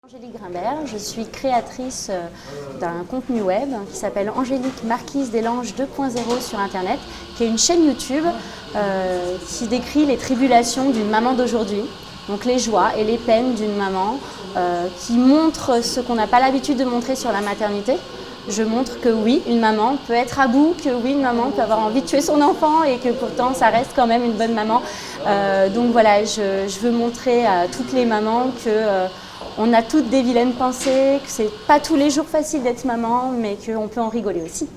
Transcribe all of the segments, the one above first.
Angélique Grimbert, je suis créatrice d'un contenu web qui s'appelle Angélique Marquise des Langes 2.0 sur Internet, qui est une chaîne YouTube qui décrit les tribulations d'une maman d'aujourd'hui, donc les joies et les peines d'une maman, qui montre ce qu'on n'a pas l'habitude de montrer sur la maternité. Je montre que oui, une maman peut être à bout, que oui, une maman peut avoir envie de tuer son enfant et que pourtant ça reste quand même une bonne maman. Donc voilà, je veux montrer à toutes les mamans que on a toutes des vilaines pensées, que c'est pas tous les jours facile d'être maman, mais qu'on peut en rigoler aussi.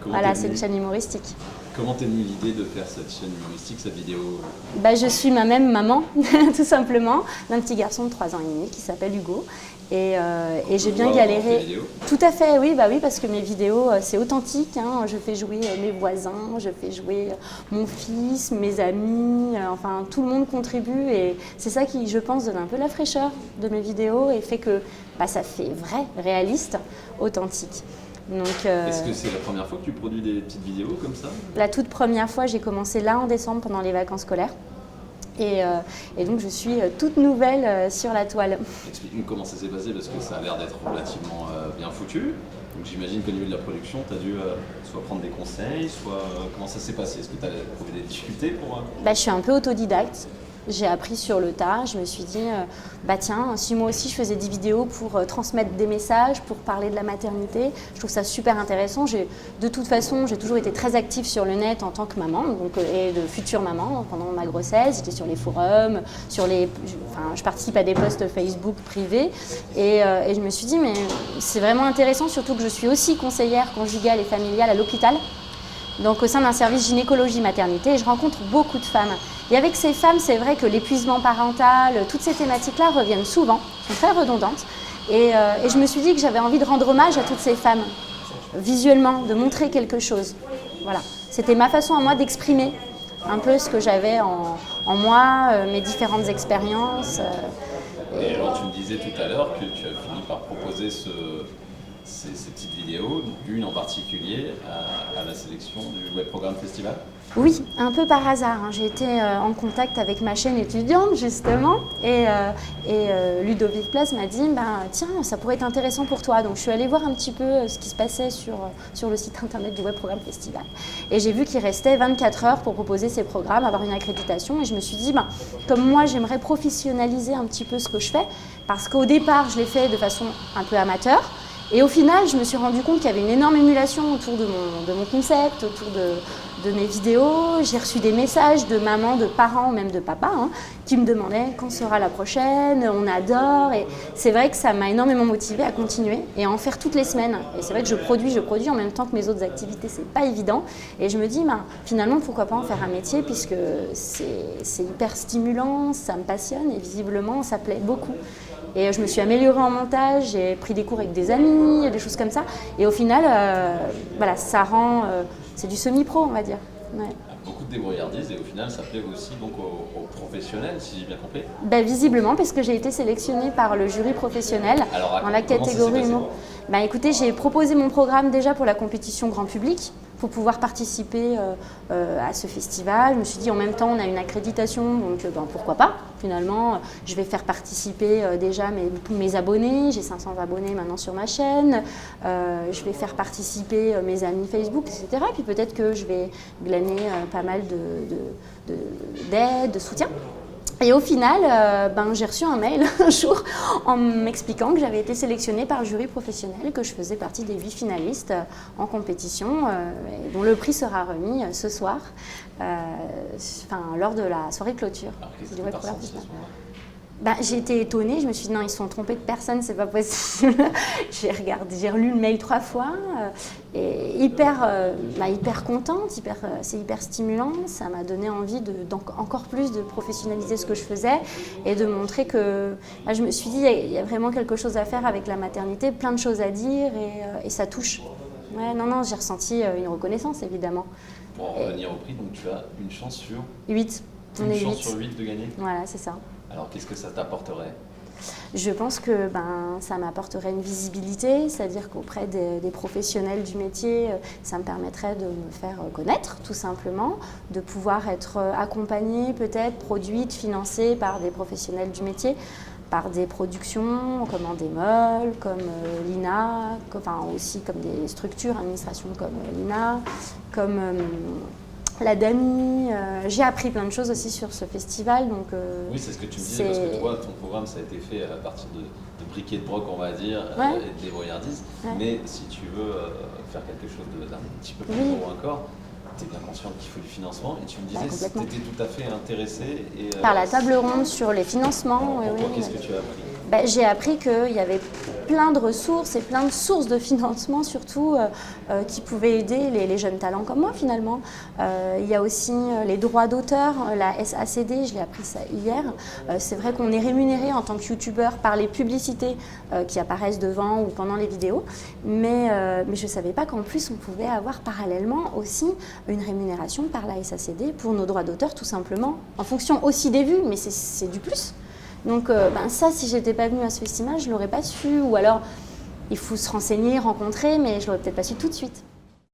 Voilà, c'est une chaîne humoristique. Comment t'es venue l'idée de faire cette chaîne humoristique, cette vidéo? Je suis moi-même maman, tout simplement, d'un petit garçon de 3 ans et demi qui s'appelle Hugo. Et j'ai bien galéré. Tout à fait, oui, parce que mes vidéos, c'est authentique. Hein. Je fais jouer mes voisins, je fais jouer mon fils, mes amis, enfin tout le monde contribue. Et c'est ça qui, je pense, donne un peu la fraîcheur de mes vidéos et fait que ça fait vrai, réaliste, authentique. Est-ce que c'est la première fois que tu produis des petites vidéos comme ça? La toute première fois, j'ai commencé là en décembre pendant les vacances scolaires. Et donc je suis toute nouvelle sur la toile. Explique-nous comment ça s'est passé parce que ça a l'air d'être relativement bien foutu. Donc j'imagine qu'au niveau de la production, tu as dû soit prendre des conseils, soit comment ça s'est passé? Est-ce que tu as trouvé des difficultés pour… Je suis un peu autodidacte. J'ai appris sur le tas, je me suis dit, tiens, si moi aussi je faisais des vidéos pour transmettre des messages, pour parler de la maternité, je trouve ça super intéressant. De toute façon, j'ai toujours été très active sur le net en tant que maman, et de future maman pendant ma grossesse. J'étais sur les forums, je participe à des posts Facebook privés et je me suis dit, mais c'est vraiment intéressant, surtout que je suis aussi conseillère conjugale et familiale à l'hôpital. Donc au sein d'un service gynécologie maternité, et je rencontre beaucoup de femmes. Et avec ces femmes, c'est vrai que l'épuisement parental, toutes ces thématiques-là reviennent souvent, sont très redondantes. Et je me suis dit que j'avais envie de rendre hommage à toutes ces femmes, visuellement, de montrer quelque chose. Voilà. C'était ma façon à moi d'exprimer un peu ce que j'avais en moi, mes différentes expériences. Et alors tu me disais tout à l'heure que tu as fini par proposer ces petites vidéos, une en particulier à la sélection du Web Programme Festival? Oui, un peu par hasard. J'ai été en contact avec ma chaîne étudiante justement et Ludovic Place m'a dit tiens, ça pourrait être intéressant pour toi. Donc je suis allée voir un petit peu ce qui se passait sur le site internet du Web Programme Festival. Et j'ai vu qu'il restait 24 heures pour proposer ces programmes, avoir une accréditation. Et je me suis dit, comme moi j'aimerais professionnaliser un petit peu ce que je fais, parce qu'au départ je l'ai fait de façon un peu amateur. Et au final, je me suis rendu compte qu'il y avait une énorme émulation autour de mon concept, autour de mes vidéos. J'ai reçu des messages de mamans, de parents, même de papas, qui me demandaient quand sera la prochaine, on adore. Et c'est vrai que ça m'a énormément motivée à continuer et à en faire toutes les semaines. Et c'est vrai que je produis en même temps que mes autres activités, c'est pas évident. Et je me dis, finalement, pourquoi pas en faire un métier, puisque c'est hyper stimulant, ça me passionne et visiblement, ça plaît beaucoup. Et je me suis améliorée en montage, j'ai pris des cours avec des amis, des choses comme ça. Et au final, ça rend… c'est du semi-pro, on va dire. Ouais. Beaucoup de débrouillardise et au final, ça plaît aussi donc, aux professionnels, si j'ai bien compris. Visiblement, parce que j'ai été sélectionnée par le jury professionnel dans la catégorie humour. Écoutez, j'ai proposé mon programme déjà pour la compétition grand public, pour pouvoir participer à ce festival. Je me suis dit, en même temps, on a une accréditation, donc pourquoi pas. Finalement, je vais faire participer déjà tous mes abonnés. J'ai 500 abonnés maintenant sur ma chaîne. Je vais faire participer mes amis Facebook, etc. Puis peut-être que je vais glaner pas mal d'aide, de soutien. Et au final, j'ai reçu un mail un jour en m'expliquant que j'avais été sélectionnée par le jury professionnel, que je faisais partie des 8 finalistes en compétition, dont le prix sera remis ce soir, lors de la soirée de clôture. Alors, qu'est-ce que tu as ressenti à ce moment-là? J'ai été étonnée, je me suis dit non, ils se sont trompés de personne, c'est pas possible. J'ai relu le mail 3 fois, et hyper contente, c'est hyper stimulant. Ça m'a donné envie encore plus de professionnaliser ce que je faisais et de montrer que je me suis dit il y a vraiment quelque chose à faire avec la maternité, plein de choses à dire et ça touche. Ouais, non, j'ai ressenti une reconnaissance évidemment. Pour en revenir au prix, donc tu as une chance sur 8. Une chance sur 8 de gagner. Voilà, c'est ça. Alors, qu'est-ce que ça t'apporterait? Je pense que ça m'apporterait une visibilité, c'est-à-dire qu'auprès des professionnels du métier, ça me permettrait de me faire connaître, tout simplement, de pouvoir être accompagnée, peut-être, produite, financée par des professionnels du métier. par des productions comme Endemol, comme l'INA, enfin aussi comme des structures, administrations comme l'INA, comme la DAMI. J'ai appris plein de choses aussi sur ce festival. Donc, oui, c'est ce que tu me disais, parce que toi, ton programme, ça a été fait à partir de briques et de broc, on va dire, et de débrouillardise. Ouais. Mais si tu veux faire quelque chose d'un petit peu plus gros encore, tu es bien consciente qu'il faut du financement. Et tu me disais que tu étais tout à fait intéressée. Par la table ronde sur les financements. Qu'est-ce que tu as appris? J'ai appris qu'il y avait plein de ressources et plein de sources de financement surtout qui pouvaient aider les jeunes talents comme moi finalement. Il y a aussi les droits d'auteur, la SACD, je l'ai appris ça hier. C'est vrai qu'on est rémunéré en tant que youtubeur par les publicités qui apparaissent devant ou pendant les vidéos, mais je ne savais pas qu'en plus on pouvait avoir parallèlement aussi une rémunération par la SACD pour nos droits d'auteur tout simplement, en fonction aussi des vues, mais c'est du plus. Donc ça, si j'étais pas venue à ce festival, je l'aurais pas su. Ou alors, il faut se renseigner, rencontrer, mais je l'aurais peut-être pas su tout de suite.